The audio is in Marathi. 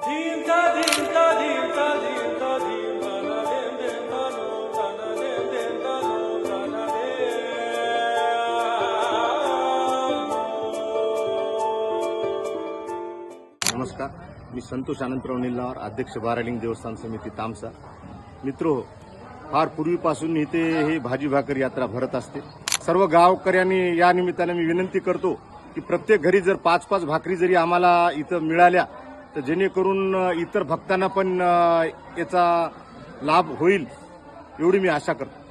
नमस्कार, मी संतोष आनंदराव निल्लावर, अध्यक्ष बारालिंग देवस्थान समिती तामसा. मित्रो, फार पूर्वीपासून इथे हे भाजी भाकर यात्रा भरत असते. सर्व गावकऱ्यांनी या निमित्ताने मी विनंती करतो की प्रत्येक घरी जर 5-5 भाकरी जरी आम्हाला इथं मिळाल्या तर जेणेकरून इतर भक्तांना पण याचा लाभ होईल एवढी मी आशा करतो.